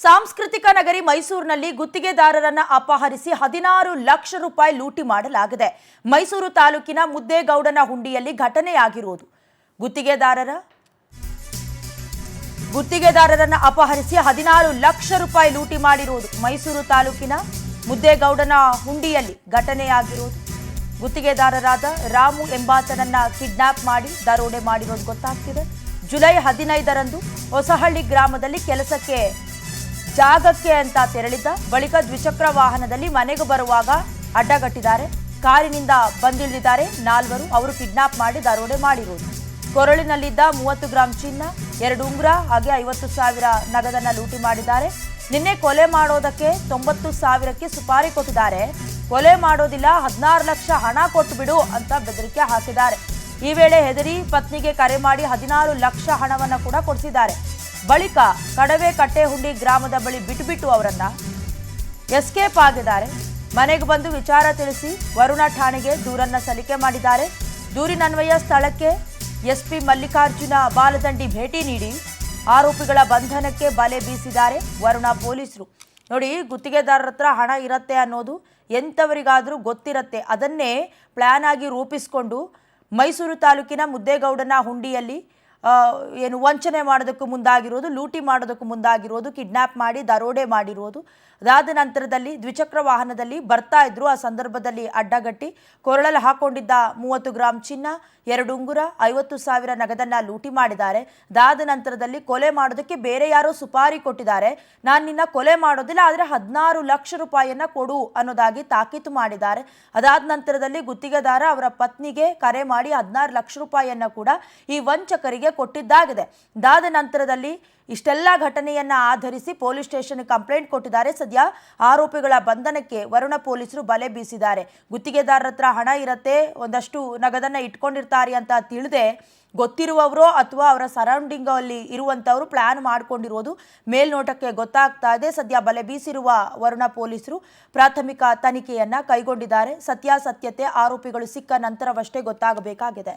ಸಾಂಸ್ಕೃತಿಕ ನಗರಿ ಮೈಸೂರಿನಲ್ಲಿ ಗುತ್ತಿಗೆದಾರರನ್ನ ಅಪಹರಿಸಿ 16 ಲಕ್ಷ ರೂಪಾಯಿ ಲೂಟಿ ಮಾಡಲಾಗಿದೆ. ಮೈಸೂರು ತಾಲೂಕಿನ ಮುದ್ದೇಗೌಡನ ಹುಂಡಿಯಲ್ಲಿ ಘಟನೆಯಾಗಿರುವುದು. ಗುತ್ತಿಗೆದಾರರನ್ನ ಅಪಹರಿಸಿ 16 ಲಕ್ಷ ರೂಪಾಯಿ ಲೂಟಿ ಮಾಡಿರುವುದು ಮೈಸೂರು ತಾಲೂಕಿನ ಮುದ್ದೇಗೌಡನ ಹುಂಡಿಯಲ್ಲಿ ಘಟನೆಯಾಗಿರುವುದು. ಗುತ್ತಿಗೆದಾರರಾದ ರಾಮು ಎಂಬಾತನನ್ನ ಕಿಡ್ನಾಪ್ ಮಾಡಿ ದರೋಡೆ ಮಾಡಿರೋದು ಗೊತ್ತಾಗ್ತಿದೆ. ಜುಲೈ 15ರಂದು ಹೊಸಹಳ್ಳಿ ಗ್ರಾಮದಲ್ಲಿ ಕೆಲಸಕ್ಕೆ ಜಾಗಕ್ಕೆ ಅಂತ ತೆರಳಿದ್ದ ಬಳಿಕ ದ್ವಿಚಕ್ರ ವಾಹನದಲ್ಲಿ ಮನೆಗೆ ಬರುವಾಗ ಅಡ್ಡಗಟ್ಟಿದ್ದಾರೆ. ಕಾರಿನಿಂದ ಬಂದಿಳಿದಿದ್ದಾರೆ ನಾಲ್ವರು. ಅವರು ಕಿಡ್ನಾಪ್ ಮಾಡಿ ದರೋಡೆ ಮಾಡಿರುವುದು. ಕೊರಳಿನಲ್ಲಿದ್ದ 30 ಗ್ರಾಂ ಚಿನ್ನ, 2 ಉಂಗುರ ಹಾಗೆ 50,000 ನಗದನ್ನ ಲೂಟಿ ಮಾಡಿದ್ದಾರೆ. ನಿನ್ನೆ ಕೊಲೆ ಮಾಡೋದಕ್ಕೆ 90,000ಕ್ಕೆ ಸುಪಾರಿ ಕೊಟ್ಟಿದ್ದಾರೆ. ಕೊಲೆ ಮಾಡೋದಿಲ್ಲ, 16 ಲಕ್ಷ ಹಣ ಕೊಟ್ಟು ಬಿಡು ಅಂತ ಬೆದರಿಕೆ ಹಾಕಿದ್ದಾರೆ. ಈ ವೇಳೆ ಹೆದರಿ ಪತ್ನಿಗೆ ಕರೆ ಮಾಡಿ 16 ಲಕ್ಷ ಹಣವನ್ನು ಕೂಡ ಕೊಡಿಸಿದ್ದಾರೆ. ಬಳಿಕ ಕಡವೆ ಕಟ್ಟೆಹುಂಡಿ ಗ್ರಾಮದ ಬಳಿ ಬಿಟ್ಟು ಅವರನ್ನ ಎಸ್ಕೇಪ್ ಆಗಿದ್ದಾರೆ. ಮನೆಗೆ ಬಂದು ವಿಚಾರ ತಿಳಿಸಿ ವರುಣ ಠಾಣೆಗೆ ದೂರನ್ನ ಸಲ್ಲಿಕೆ ಮಾಡಿದ್ದಾರೆ. ದೂರಿನನ್ವಯ ಸ್ಥಳಕ್ಕೆ ಎಸ್ಪಿ ಮಲ್ಲಿಕಾರ್ಜುನ ಬಾಲದಂಡಿ ಭೇಟಿ ನೀಡಿ ಆರೋಪಿಗಳ ಬಂಧನಕ್ಕೆ ಬಲೆ ಬೀಸಿದ್ದಾರೆ ವರುಣ ಪೊಲೀಸರು. ನೋಡಿ, ಗುತ್ತಿಗೆದಾರರ ಹತ್ರ ಹಣ ಇರುತ್ತೆ ಅನ್ನೋದು ಎಂಥವರಿಗಾದರೂ ಗೊತ್ತಿರುತ್ತೆ. ಅದನ್ನೇ ಪ್ಲಾನ್ ಆಗಿ ರೂಪಿಸಿಕೊಂಡು ಮೈಸೂರು ತಾಲೂಕಿನ ಮುದ್ದೇಗೌಡನ ಹುಂಡಿಯಲ್ಲಿ ಏನು ವಂಚನೆ ಮಾಡೋದಕ್ಕೂ ಮುಂದಾಗಿರೋದು, ಲೂಟಿ ಮಾಡೋದಕ್ಕೂ ಮುಂದಾಗಿರೋದು, ಕಿಡ್ನಾಪ್ ಮಾಡಿ ದರೋಡೆ ಮಾಡಿರೋದು. ಅದಾದ ನಂತರದಲ್ಲಿ ದ್ವಿಚಕ್ರ ವಾಹನದಲ್ಲಿ ಬರ್ತಾ ಇದ್ರು. ಆ ಸಂದರ್ಭದಲ್ಲಿ ಅಡ್ಡಗಟ್ಟಿ ಕೊರಳಲ್ಲಿ ಹಾಕೊಂಡಿದ್ದ 30 ಗ್ರಾಂ ಚಿನ್ನ, 2 ಉಂಗುರ, 50,000 ನಗದನ್ನ ಲೂಟಿ ಮಾಡಿದ್ದಾರೆ. ಅದಾದ ನಂತರದಲ್ಲಿ ಕೊಲೆ ಮಾಡೋದಕ್ಕೆ ಬೇರೆ ಯಾರೋ ಸುಪಾರಿ ಕೊಟ್ಟಿದ್ದಾರೆ. ನಾನು ನಿನ್ನ ಕೊಲೆ ಮಾಡೋದಿಲ್ಲ, ಆದರೆ 16 ಲಕ್ಷ ರೂಪಾಯಿಯನ್ನ ಕೊಡು ಅನ್ನೋದಾಗಿ ತಾಕೀತು ಮಾಡಿದ್ದಾರೆ. ಅದಾದ ನಂತರದಲ್ಲಿ ಗುತ್ತಿಗೆದಾರ ಅವರ ಪತ್ನಿಗೆ ಕರೆ ಮಾಡಿ 16 ಲಕ್ಷ ರೂಪಾಯಿಯನ್ನ ಕೂಡ ಈ ವಂಚಕರಿಗೆ ಕೊಟ್ಟಿದ್ದಾಗಿದೆ. ಅದಾದ ನಂತರದಲ್ಲಿ ಇಷ್ಟೆಲ್ಲ ಘಟನೆಯನ್ನ ಆಧರಿಸಿ ಪೊಲೀಸ್ ಸ್ಟೇಷನ್ ಕಂಪ್ಲೇಂಟ್ ಕೊಟ್ಟಿದ್ದಾರೆ. ಸದ್ಯ ಆರೋಪಿಗಳ ಬಂಧನಕ್ಕೆ ವರುಣ ಪೊಲೀಸರು ಬಲೆ ಬೀಸಿದ್ದಾರೆ. ಗುತ್ತಿಗೆದಾರರ ಹತ್ರ ಹಣ ಇರುತ್ತೆ, ಒಂದಷ್ಟು ನಗದನ್ನ ಇಟ್ಕೊಂಡಿರ್ತಾರೆ ಅಂತ ತಿಳಿದೆ ಗೊತ್ತಿರುವವರು ಅಥವಾ ಅವರ ಸರೌಂಡಿಂಗ್ ಅಲ್ಲಿ ಇರುವಂತವರು ಪ್ಲಾನ್ ಮಾಡ್ಕೊಂಡಿರೋದು ಮೇಲ್ನೋಟಕ್ಕೆ ಗೊತ್ತಾಗ್ತಾ ಇದೆ. ಸದ್ಯ ಬಲೆ ಬೀಸಿರುವ ವರುಣ ಪೊಲೀಸರು ಪ್ರಾಥಮಿಕ ತನಿಖೆಯನ್ನ ಕೈಗೊಂಡಿದ್ದಾರೆ. ಸತ್ಯಾಸತ್ಯತೆ ಆರೋಪಿಗಳು ಸಿಕ್ಕ ನಂತರವಷ್ಟೇ ಗೊತ್ತಾಗಬೇಕಾಗಿದೆ.